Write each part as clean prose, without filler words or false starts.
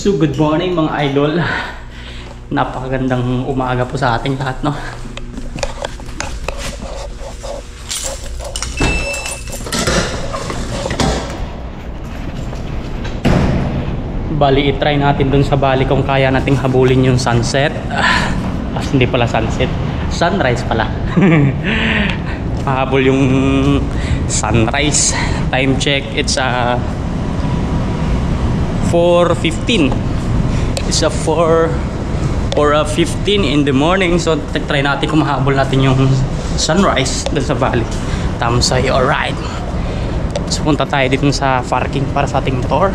So good morning mga idol. Napakagandang umaga po sa ating lahat, no? Bali, i-try natin dun sa bali kung kaya nating habulin yung sunset. Hindi pala sunset, sunrise pala. Mahabol yung sunrise. Time check, it's 4:15. It's 4:15 in the morning. So try natin kung mahabol natin yung sunrise dun sa valley. Tamsay, alright. So punta tayo dito sa parking para sa ating motor.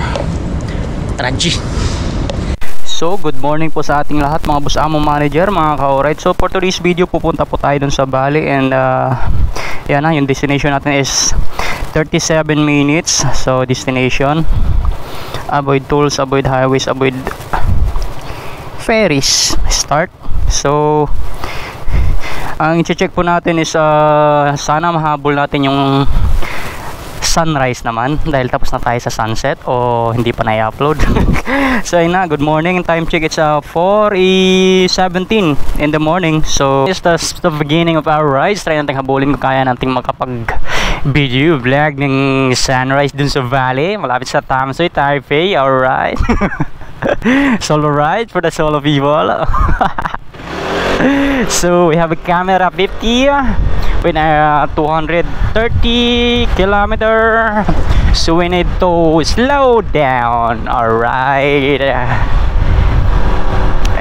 Tragic. So good morning po sa ating lahat mga boss amo manager, mga ka-alright. So for today's video pupunta po tayo dun sa valley. And yan na, yung destination natin is 37 minutes. So destination, avoid tolls, avoid highways, avoid ferries. Start. So ang i-check po natin is sana mahabol natin yung sunrise naman, dahil tapos na tayo sa sunset o hindi pa na-upload. So yun na, good morning. Time check, it's 4:17 in the morning. So it's the beginning of our rise. Try natin habulin kung kaya natin makapag video vlog ng sunrise dun sa valley malapit sa Tamsui, Taipei. Alright. Solo ride for the solo people. So we have a camera 50 with 230 kilometer, so we need to slow down. Alright,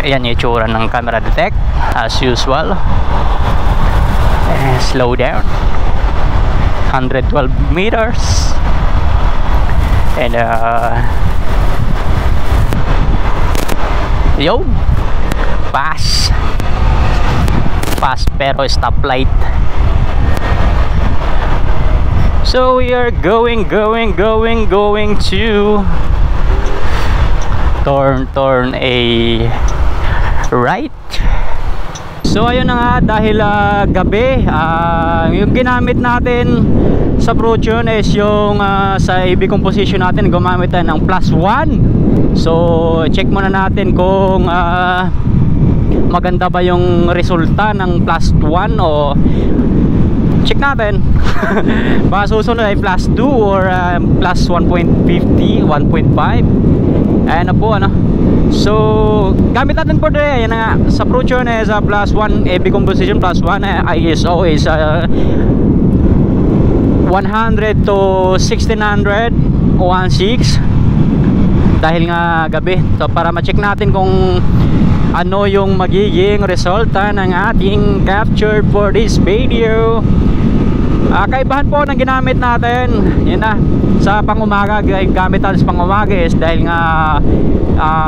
ayan yung itsura ng camera detect as usual. Slow down, 112 meters. And yo, pass pero stoplight. So we are going to turn a right. So ayun na nga, dahil gabi, yung ginamit natin sa Protion is yung sa AB composition natin, gumamit tayo ng +1. So check muna natin kung maganda ba yung resulta ng +1 o check natin. Baka susunod ay +2 or +1.50, 1.5. Ayan na po, ano. So gamit natin for today, yan na nga, sa Protion is +1 AB composition, +1 ISO is 100 to 1600 16 dahil nga gabi. So para ma-check natin kung ano yung magiging resulta ng ating capture for this video. Kaibahan po ng ginamit natin, yun na, sa pangumaga. Gamit natin sa pangumaga is dahil nga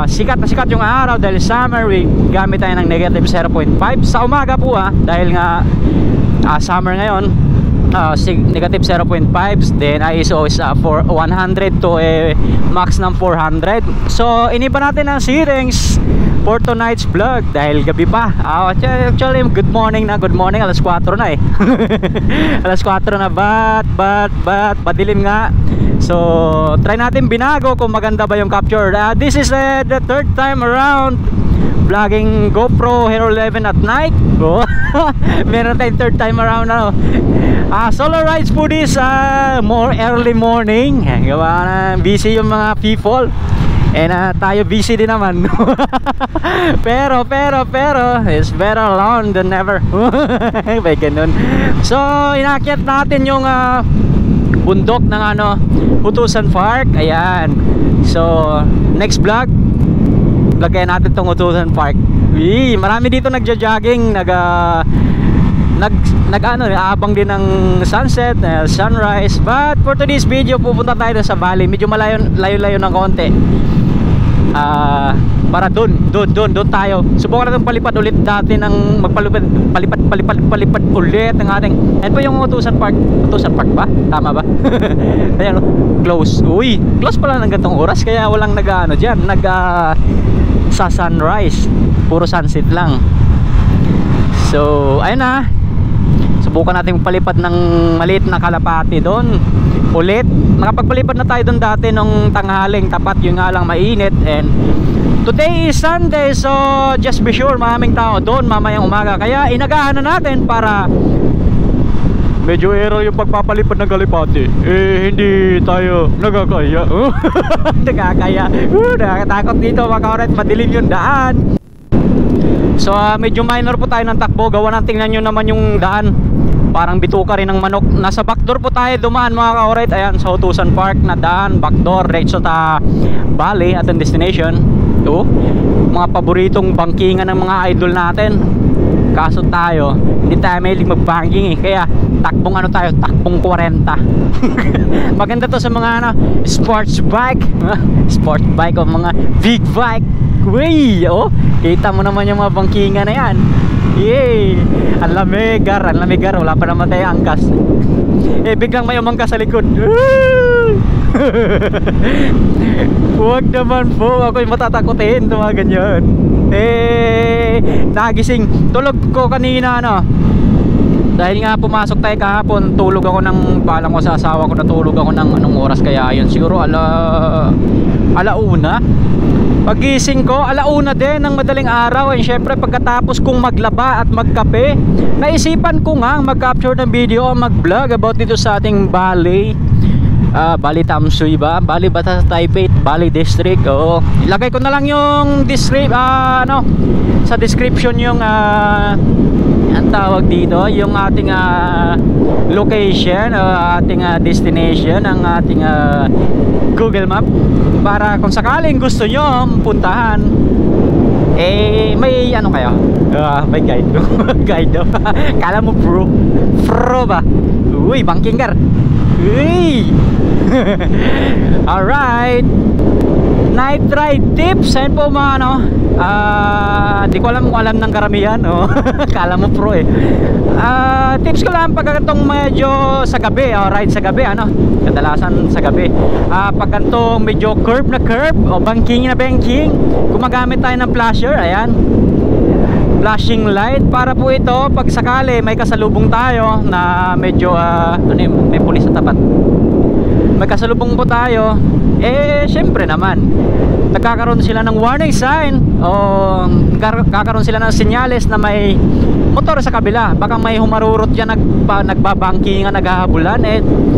sikat na sikat yung araw, dahil summer, we gamit tayo ng negative 0.5 sa umaga po, dahil nga summer ngayon. Negative 0.5, then ISO is 100 to max ng 400. So iniba natin ang settings for tonight's vlog dahil gabi pa. Actually good morning, alas 4 na alas 4 na, but padilim nga. So try natin binago kung maganda ba yung capture. This is the third time around vlogging GoPro Hero 11 at night. Meron tayong third time around, ano. Solo rides po this more early morning. Gawa na busy yung mga people, and tayo busy din naman. pero it's better alone than never. May ganun. So inakyat natin yung bundok ng Utusan Park. Ayan. So next vlog, lagyan natin tong Utusan Park. Marami dito nagja-jogging, nag-abang din ng sunset, sunrise. But for today's video, pupunta tayo sa valley. Medyo layo-layo ng konti. Para doon tayo. Subukan natin palipad ulit dati ng palipad ulit ng ating. Yan po yung Utusan Park. Utusan Park ba? Tama ba? Ayan, close. Uy, close pala ng gantong oras, kaya walang diyan, sa sunrise. Puro sunset lang. So ayun na, Subukan natin palipad ng maliit na kalapati doon ulit. Nakapagpalipad na tayo doon dati nung tanghaling tapat, yun nga lang mainit. And today is Sunday, so just be sure maraming tao doon mamayang umaga, kaya inagahan na natin para medyo error yung pagpapalipad ng kalapati. Hindi tayo nagkakaya. Nagkakaya. Nakakatakot dito mga kauret, madilim yung daan. So medyo minor po tayo ng takbo. Gawa ng tingnan nyo naman yung daan, parang bituka rin ng manok. Nasa backdoor po tayo dumaan mga kauret. Ayan, sa Utusan Park na daan, backdoor, diretso sa Bali at ang destination. Ito, mga paboritong bangkingan ng mga idol natin. Kaso tayo, hindi tayo mahilig mag-banking kaya takbong ano tayo, takbong 40. Maganda to sa mga sports bike. Sports bike o mga big bike. Uy, oh, kita mo naman yung mga bangkingan na yan. Yay! Ang lamigar, wala pa naman tayo angkas. Biglang may umangkas sa likod. Huwag naman po, ako'y matatakotin ito mga ganyan. Nagising, tulog ko kanina dahil nga pumasok tayo kahapon, tulog ako ng, balang ko sa asawa ko, natulog ako ng anong oras kaya yun, siguro alauna. Pagising ko, alauna din ng madaling araw. And syempre pagkatapos kong maglaba at magkape, naisipan ko nga mag-capture ng video o mag-vlog about dito sa ating Bali. Bali Tamsui ba? Bali Batas Taipei, Bali District. Oo. Ilagay ko na lang yung sa description yung ang tawag dito, yung ating location, ating destination, ang ating Google Map, para kung sakaling gusto nyo puntahan, may ano kayo, may guide. Guide daw. Kala mo pro ba? Uy, bangkingar. Uy. Alright, night ride tips. Ayun po mga di ko alam kung alam ng karamihan. Kala mo pro tips ko lang pag itong medyo sa gabi, ride sa gabi, kadalasan sa gabi, pag itong medyo curve na curve o banking na banking, gumagamit tayo ng flasher. Ayan, flashing light, para po ito pag sakali may kasalubong tayo na medyo may pulis sa tapat, may kasalubong po tayo, syempre naman nagkakaroon sila ng warning sign o kakaroon sila ng senyales na may motor sa kabila. Baka may humarurot dyan, nagbabangkingan, naghahabulan,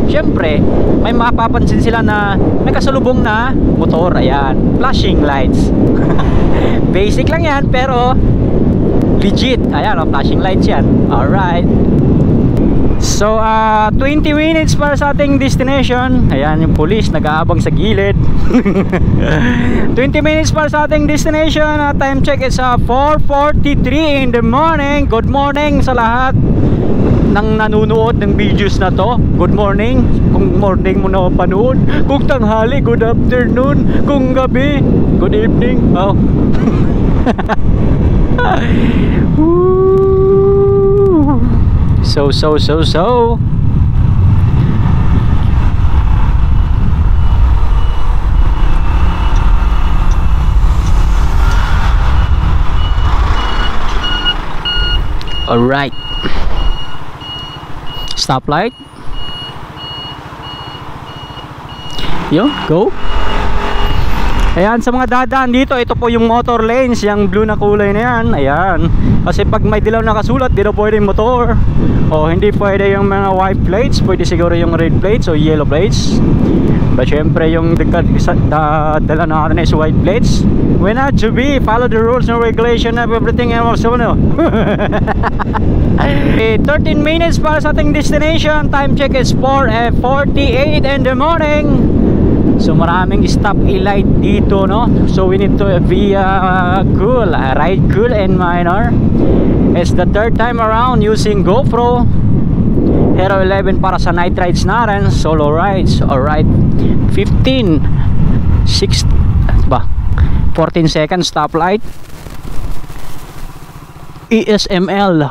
syempre may mapapansin sila na may kasalubong na motor. Ayan, flashing lights. Basic lang yan pero legit. Ayan, flashing lights yan. Alright, so 20 minutes para sa ating destination. Ayan yung police nag-aabang sa gilid. 20 minutes para sa ating destination. Time check is 4:43 in the morning. Good morning sa lahat ng nanunood ng videos na to. Good morning kung morning mo na panood, kung tanghali good afternoon, kung gabi good evening. So alright, stoplight. Yo, go. Ayan, sa mga dadaan dito, ito po yung motor lanes, yung blue na kulay na yan. Ayan, kasi pag may dilaw na kasulat, dito pwede yung motor. O hindi pwede yung mga white plates, pwede siguro yung red plates o yellow plates. But syempre yung dala natin is white plates. We not to be, follow the rules and regulation of everything else. 13 minutes para sa ating destination. Time check is 4:48 in the morning. So maraming stop light dito, so we need to be cool, ride cool and minor. It's the third time around using GoPro Hero 11 para sa night rides natin, solo rides. Alright, 14 seconds stoplight. ESML,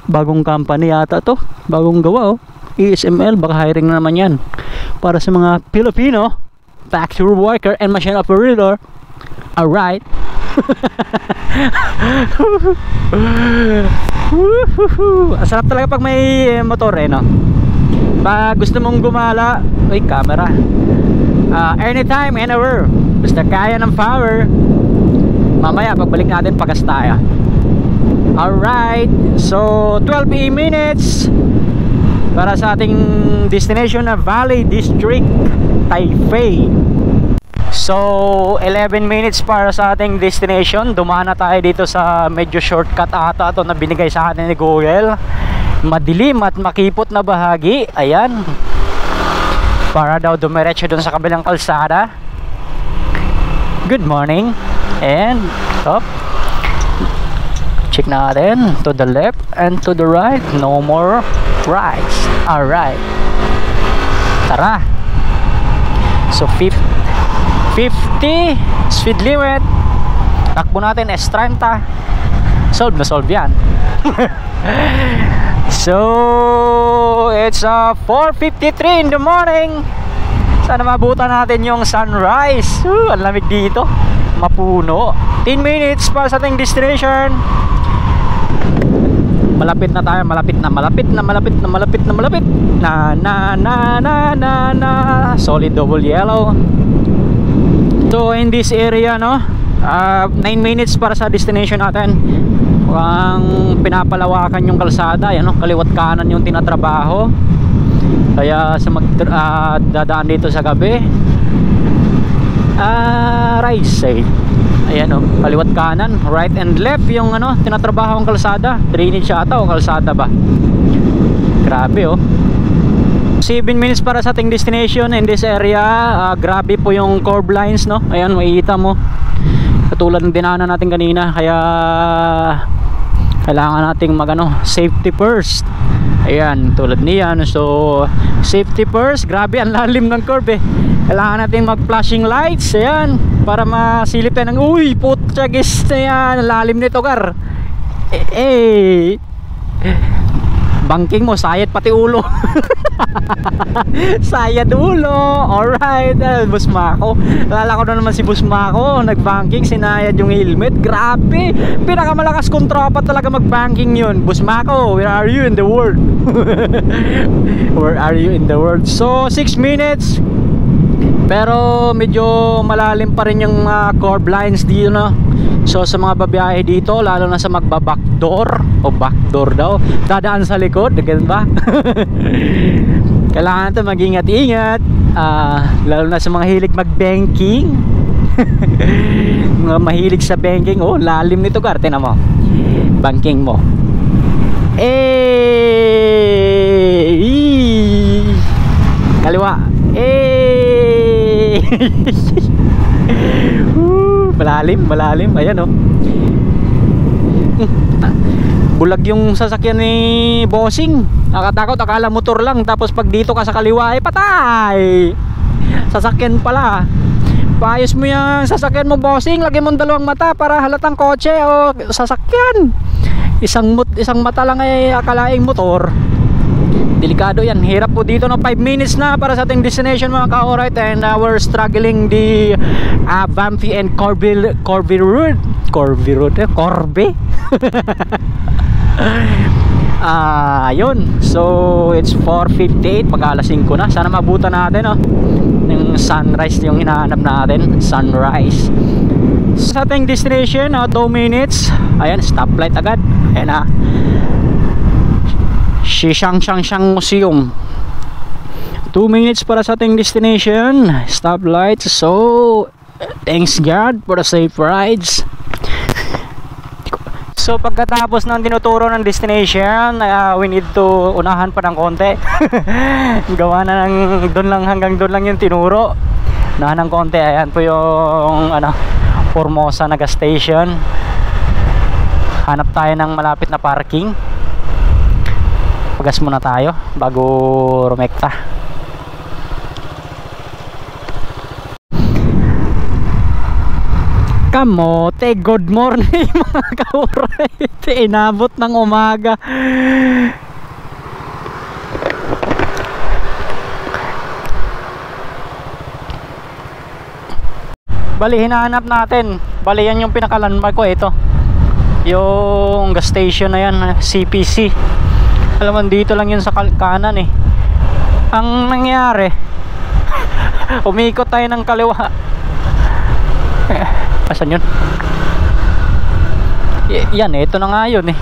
bagong company yata to, bagong gawa. ESML, baka hiring na naman yan para sa mga Pilipino factory worker and machine operator. Alright. Woohoo! Ang sarap talaga pag may motor eh, no? Pag gusto mong gumala, uy, camera. Anytime, anywhere. Basta kaya ng power. Mamaya, pagbalik natin, pagas tayo. Alright, so 12 minutes para sa ating destination na Valley District, Taipei. So 11 minutes para sa ating destination. Dumaan na tayo dito sa medyo shortcut ata ito na binigay sa atin ni Google. Madilim at makipot na bahagi. Ayan, para daw dumiretso dun sa kabilang kalsada. Good morning. And up, check natin to the left and to the right. No more rights. Alright, tara. So 50 speed limit. Takbo natin S30. Solve na solve yan. So it's 4:53 in the morning. Sana mabutan natin yung sunrise. Ang lamig dito, mapuno. 10 minutes para sa ating destination. Malapit na tayo, malapit na solid double yellow. So in this area, no, 9 minutes para sa destination natin. Ang pinapalawakan yung kalsada, yan, no, kaliwat kanan yung tinatrabaho. Kaya sa dadaan dito sa gabi, right side, ayan, no, kaliwat kanan, right and left yung ano, tinatrabaho ang kalsada. Drainage ata o kalsada ba? Grabe, oh. 7 minutes para sa ating destination in this area. Grabe po yung curb lines, no. Ayan, makikita mo, katulad ng dinaanan natin kanina. Kaya kailangan nating safety first. Ayan, tulad niyan. So safety first. Grabe, ang lalim ng curve eh. Kailangan natin mag flashing lights. Ayan, para masilip tayo ng, uy, putsagis na yan, lalim nito, kar. Banking mo, sayad pati ulo. Sayad ulo. Alright, Boss Mako. Lala ko na naman si Boss Mako, nagbanking, sinayad yung helmet. Grabe, pinakamalakas kong tropa talaga magbanking yun. Boss Mako, where are you in the world? Where are you in the world? So 6 minutes. Pero medyo malalim pa rin yung curb lines dito, no? So sa mga babiyahe dito, lalo na sa magba-backdoor o backdoor daw, dadaan sa likod, ganun ba? Kailangan natin mag-ingat-ingat, lalo na sa mga hilig mag-banking. Mga mahilig sa banking. Oh, lalim nito, kar, tingnan mo. Banking mo. Kaliwa. Malalim. Ayan, oh. Bulag yung sasakyan ni Bossing. Nakatakot, akala motor lang. Tapos pag dito ka sa kaliwa, ay patay. Sasakyan pala. Paayos mo yung sasakyan mo, Bossing. Lagyan mo dalawang mata para halatang kotse o sasakyan. Isang mata lang ay akalaing motor. Delikado yan. Hirap po dito, no? 5 minutes na para sa ating destination, mga ka-alright. And we're struggling the Banffy and Corby Road. Ayun. So it's 4:58. Pag-alas 5 na. Sana mabutan natin, no? Yung sunrise yung hinahanap natin. Sunrise. Sa ating destination, 2 minutes. Ayan, stoplight agad. Ayan na. Shishang Museum. 2 minutes para sa ating destination. Stoplight. So thanks God for the safe rides. So pagkatapos ng tinuturo ng destination, we need to unahan pa ng konti. Gawa na ng hanggang doon lang yung tinuro. Unahan ng konti. Ayan po yung Formosa na gas station. Hanap tayo ng malapit na parking. Pagas muna tayo bago rumekta. Kamote, good morning mga ka-alright. Inabot ng umaga. Bali, hinahanap natin. Bali, yan yung pinakalandmark ko, ito. yung gas station na yan, CPC. Alam mo, dito lang yun sa kanan eh. Ang nangyari, umikot tayo ng kaliwa. Asan yun? Yan, ito na nga yun eh.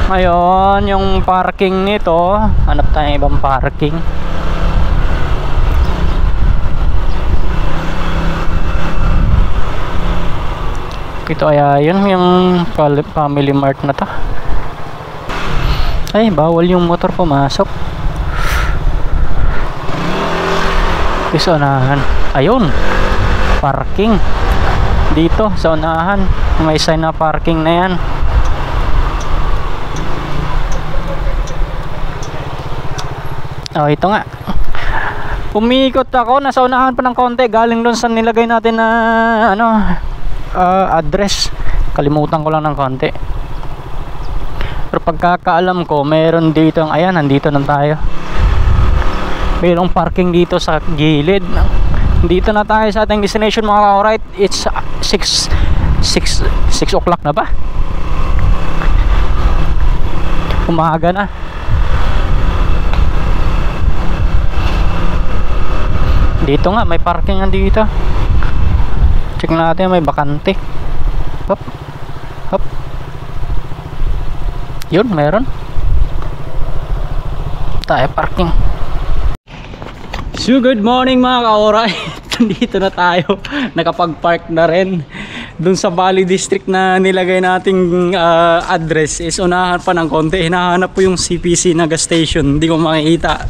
Ngayon, yung parking nito, hanap tayo ibang parking. Ito ay yun, yung Family Mart na to. Ay, bawal yung motor pumasok. Sa unahan. Ayun, parking dito sa unahan. May sign na parking na yan. Oh, ito nga. Umikot ako, nasa unahan pa ng konti. Galing doon sa nilagay natin na address. Kalimutan ko lang ng konti. Pero pagkakaalam ko, meron dito. Ayan, nandito na tayo. Mayroong parking dito sa gilid. Dito na tayo sa ating destination mga ka-alright. It's 6 o'clock na ba? Umaga na. Dito nga, may parking nga dito. Check natin, may bakante. Hop. Hop. Yun, meron. Tayo parking. So good morning mga ka-alright. Nandito na tayo. Nakapag-park na rin. Dun sa Valley District na nilagay nating address is unahan pa ng konti. Hinahanap po yung CPC na gas station. Hindi ko makikita.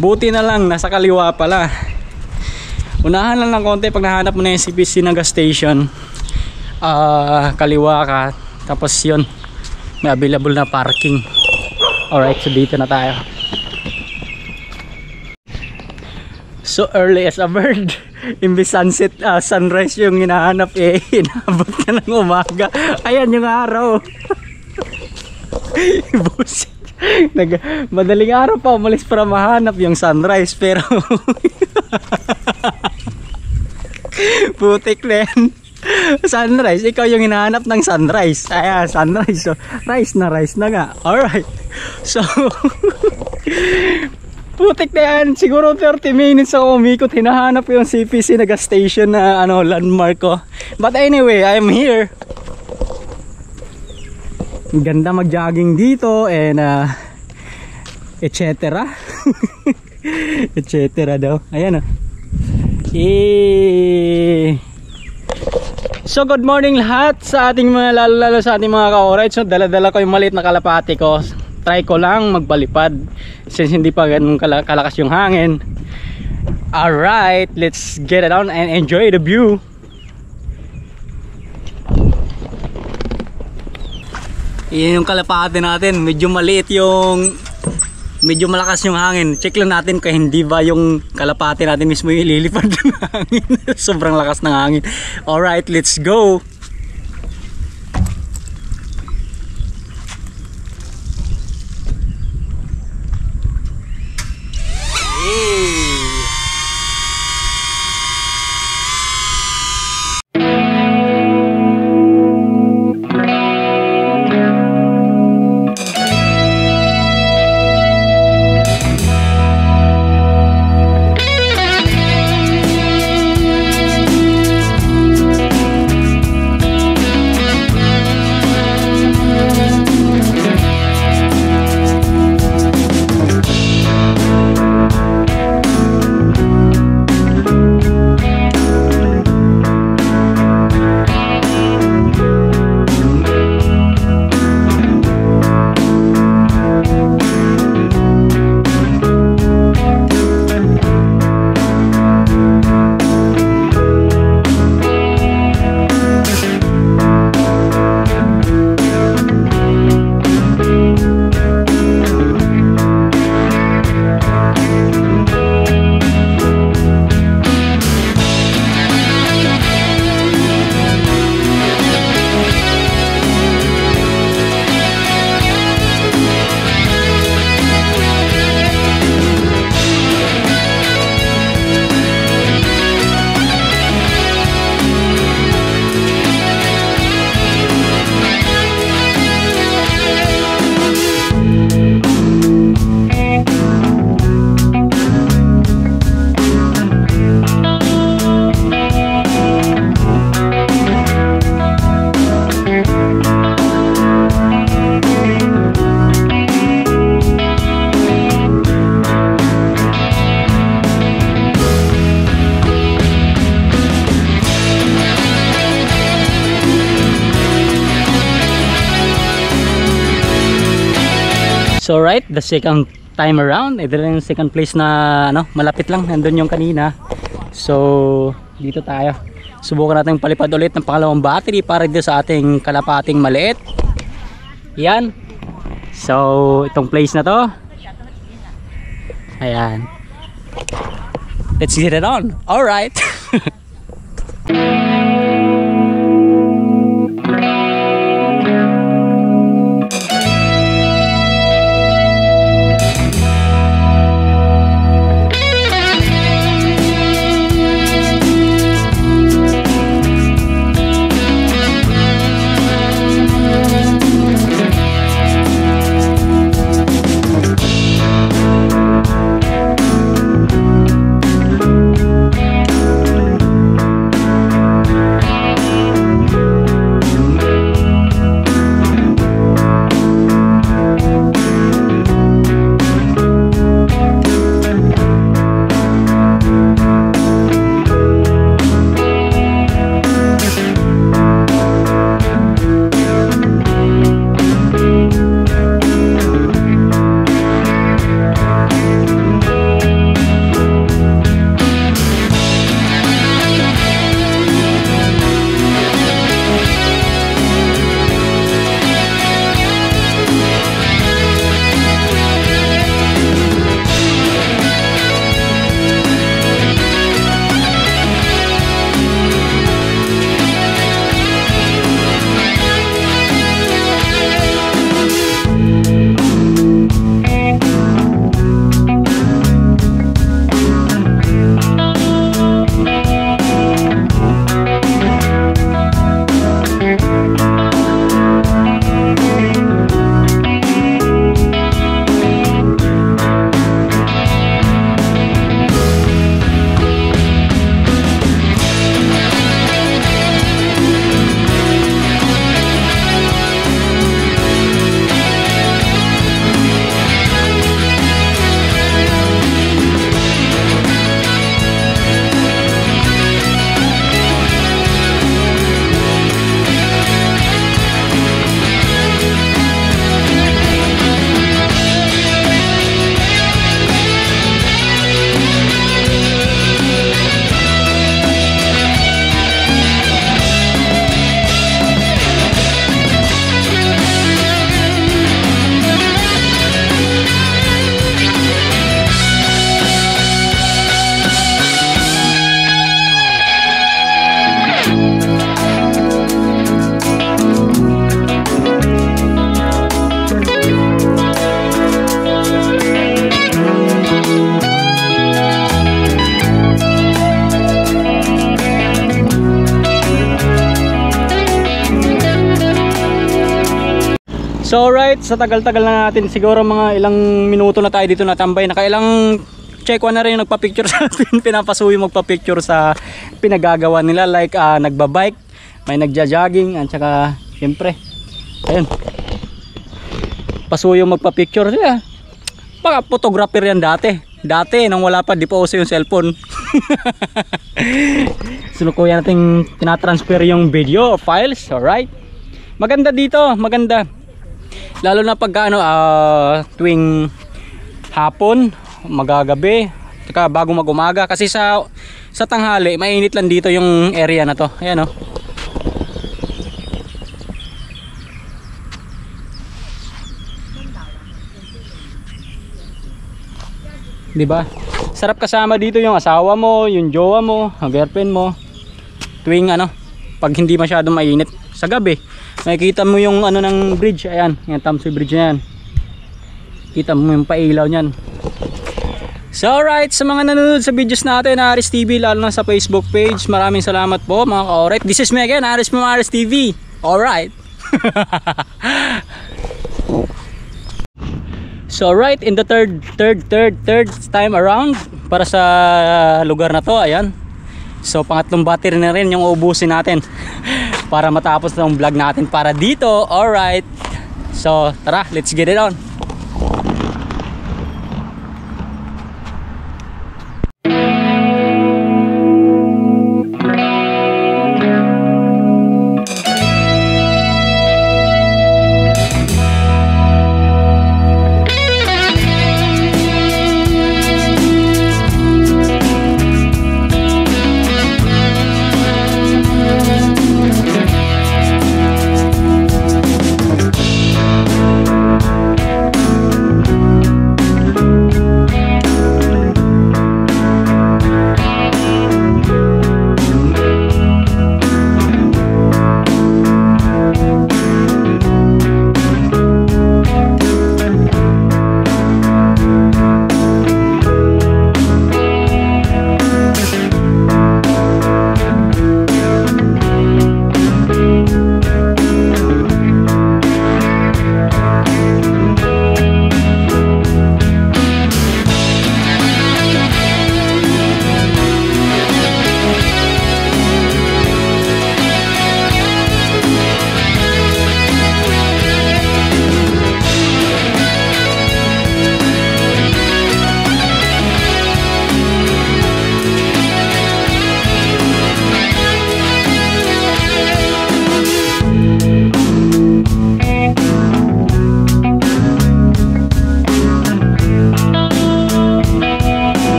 Buti na lang, nasa kaliwa pala. Unahan lang ng konti pag nahanap mo na yung CPC na gas station. Kaliwa ka. Tapos yun, may available na parking. Alright, so dito na tayo. So early as a bird. Imbis sunset, sunrise yung hinahanap eh. Inabot ka ng umaga. Ayan yung araw. Busit. Madaling araw pa umalis para mahanap yung sunrise. Pero putik din. Sunrise, ikaw yung hinahanap ng sunrise. Ayan, sunrise. So, rise na nga. Alright. So putik na yan, siguro 30 minutes ako umikot, hinahanap ko yung CPC na gas station na landmark ko. But anyway, I'm here. Ganda mag-jogging dito and etc. etc. daw. Ayan So good morning lahat sa ating mga lalo sa ating mga ka-alright. So dala-dala ko yung maliit na kalapati ko. Try ko lang magbalipad since hindi pa ganun kalakas yung hangin. Alright, let's get it on and enjoy the view. Yan yung kalapati natin. Medyo maliit yung, medyo malakas yung hangin. Check lang natin kung hindi ba yung kalapati natin mismo yung ililipad ng hangin. Sobrang lakas ng hangin. Alright, let's go. So right, the second time around, ito lang yung second place na ano, malapit lang, nandun yung kanina. So dito tayo. Subukan natin palipad ulit ng pangalawang battery para dito sa ating kalapating maliit. Yan. So itong place na to. Ayan. Let's get it on. All right. So alright, sa tagal-tagal na natin, siguro mga ilang minuto na tayo dito natambay. Nakailang check one na rin yung nagpa-picture sa atin. Pinapasuyo magpa-picture sa pinagagawa nila. Like nagbabike, may nagja-jogging, at saka syempre, ayun, pasuyo magpa-picture sila. Baka photographer yan dati. Dati, nang wala pa, di pa uso yung cellphone. Sinukuya natin tinatransfer yung video o files. Alright, maganda dito, maganda. Lalo na pag tuwing hapon, magagabi, saka bago mag-umaga, kasi sa tanghali mainit lang dito yung area na to. Ayan, oh. Diba? Sarap kasama dito yung asawa mo, yung jowa mo, ang girlfriend mo. Tuwing pag hindi masyadong mainit sa gabi. Makikita mo yung ng bridge, ayan, yung Tamsoy Bridge na yan. Kita mo yung pailaw niyan. So alright, sa mga nanonood sa videos natin na Aris TV, lalo na sa Facebook page, maraming salamat po mga ka-alright. This is me again, Aris from Aris TV. Alright. So alright, in the third time around para sa lugar na to, ayan. So pangatlong battery na rin yung uubusin natin para matapos ng vlog natin para dito. Alright, so tara, let's get it on.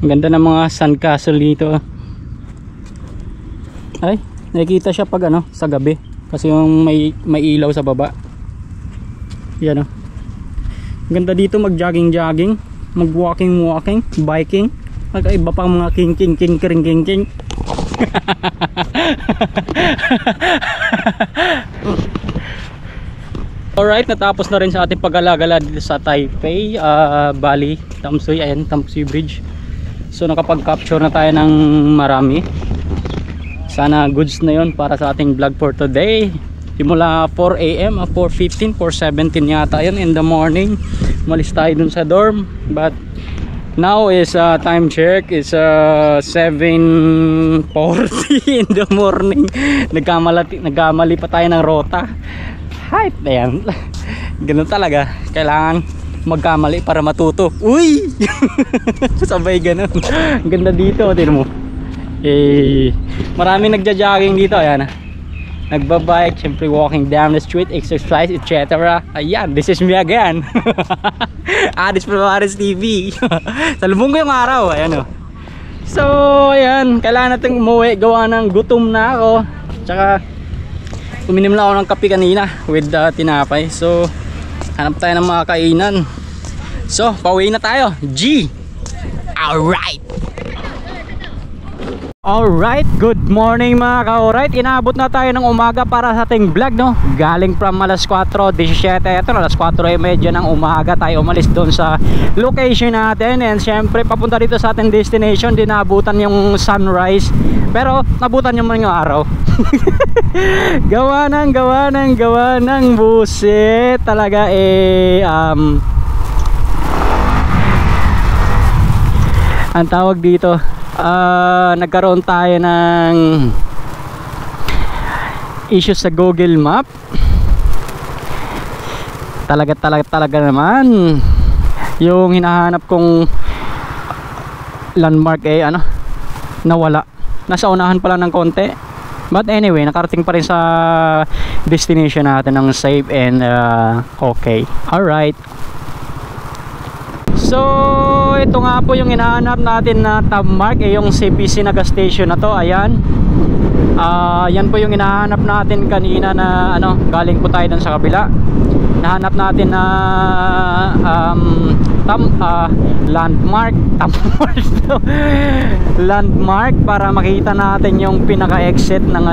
Ang ganda ng mga sandcastle dito. Ay, nakikita siya pag ano, sa gabi. Kasi yung may ilaw sa baba. Yan o. Ang ganda dito mag-jogging, mag-walking, biking. Iba pang mga king. Alright, natapos na rin sa ating pag-alagala dito sa Taipei, Bali, Tamsui. Ayan, Tamsui Bridge. So nakapag-capture na tayo ng marami. Sana goods na yon para sa ating vlog for today. Simula 4 AM, 4:15, 4:17 yata yun in the morning. Malis tayo dun sa dorm. But now is time check is 7:40 in the morning. Nagkamali pa tayo ng rota. Hype na yan. Ganun talaga. Kailangan magkamali para matuto. Uy! Sabay ganun. Ganda dito. Tignan mo. Maraming nagja-jogging dito. Ayan. Nagbabike. Siyempre walking down the street. Exercise, etc. Ayan. This is me again. Aris Palawares TV. Salubong ko yung araw. Ayan o. So, ayan. Kailangan natin umuwi. Gawa ng gutom na ako. Tsaka uminom lang ako ng kape kanina with tinapay. So hanap tayo ng mga kainan. So pauwi na tayo. G. Alright, good morning mga ka-alright. Inaabot na tayo ng umaga para sa ating vlog, no? Galing from alas 4:17. Ito alas 4:30 ng umaga tayo umalis doon sa location natin. And syempre papunta dito sa ating destination. Dinabutan yung sunrise, pero nabutan naman yung araw. gawa ng buset talaga ang tawag dito, nagkaroon tayo ng issues sa Google Map. Talaga naman yung hinahanap kong landmark nawala. Nasa unahan pa lang ng konti. But anyway, nakarating pa rin sa destination natin ng safe and okay. Alright. So ito nga po yung hinahanap natin na landmark, yung CPC na gas station na to. Ayan. Yan po yung hinahanap natin kanina na galing po tayo dun sa kabila. Nahanap natin na landmark para makita natin yung pinaka-exit ng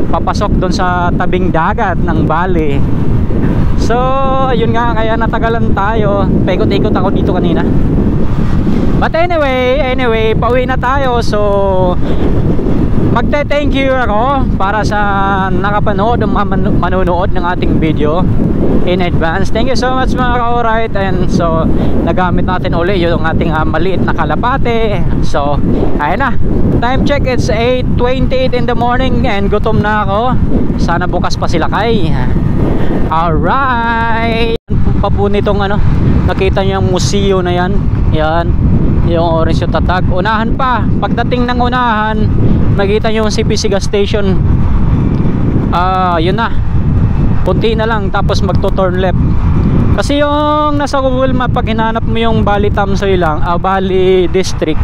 papasok dun sa tabing dagat ng Bali. So ayun nga, kaya natagalan tayo. Paikot-ikot ako dito kanina. But anyway, pauwi na tayo. So magte-thank you ako para sa nakapanood o manunood ng ating video in advance. Thank you so much mga ka-alright. And so nagamit natin uli yung ating maliit na kalapate. So ayun na, time check, it's 8:28 in the morning and gutom na ako. Sana bukas pa sila kay. Alright, pa po nitong nakita niyo yung museo na yan. Yan, yung orange yung tatag. Unahan pa, pagdating ng unahan makita nyo yung CPC gas station. Yun na, kunti na lang tapos magto-turn left. Kasi yung nasa Google Map, pag hinanap mo yung Bali Tamsui lang, Bali District,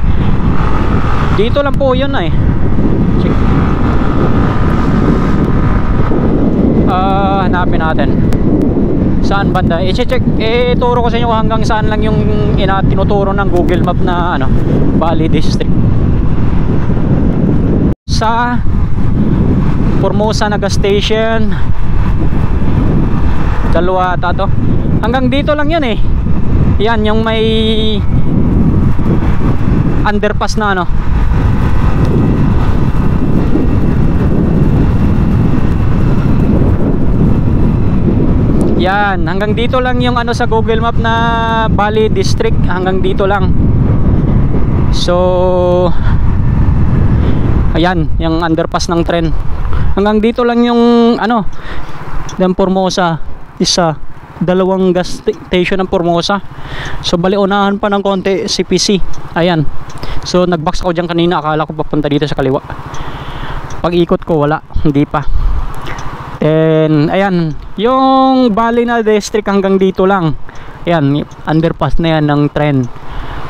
dito lang po yun check. Hanapin natin saan banda. I-check, turo ko sa inyo hanggang saan lang yung tinuturo ng Google Map na Bali District. Sa Formosa na gas station, dalawa ata to. Hanggang dito lang yan yan yung may underpass na yan, hanggang dito lang yung sa Google Map na Bali District. Hanggang dito lang. So ayan, yung underpass ng tren. Hanggang dito lang yung ng Formosa. Dalawang gas station ng Formosa. So bali unahan pa ng konti CPC. Ayan. So nagbox ako dyan kanina, akala ko papunta dito sa kaliwa. Pag ikot ko wala, hindi pa. And ayan, yung Bali na district hanggang dito lang. Ayan, underpass na yan ng tren.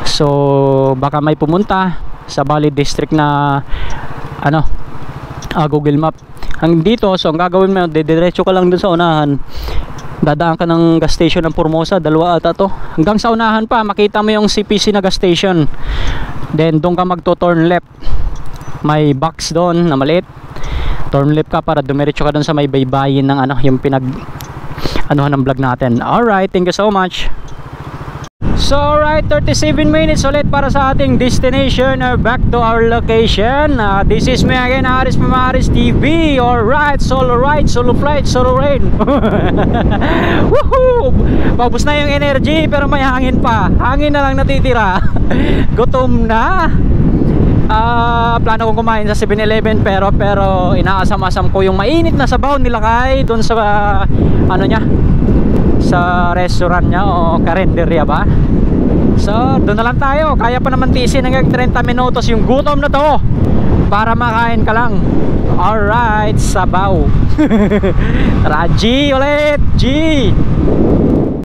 So baka may pumunta sa Bali District na ano, Google Map hanggang dito. So ang gagawin mo, didiretso ka lang dun sa unahan, dadaan ka ng gas station ng Formosa, dalawa ata to, hanggang sa unahan pa makita mo yung CPC na gas station. Then doon ka magto-turn left, may box doon na maliit, turn left ka para dumiretso ka doon sa may baybayin ng ano, yung pinag anuhan ng vlog natin. Alright, thank you so much. So alright, 37 minutes ulit para sa ating destination, back to our location. This is me again, Aris from Aris TV. Alright, solo ride, solo flight, solo rain. Woohoo! Paubos na yung energy pero may hangin pa. Hangin na lang natitira. Gutom na. Plano kong kumain sa 7-Eleven pero inaasam-asam ko yung mainit na sabaw nila kay doon sa ano niya, sa restaurant niya o karinderya ba. So doon na lang tayo, kaya pa naman tiisin hanggang 30 minutos yung gutom na to para makain ka lang. Alright, sabaw. Tara G ulit, G.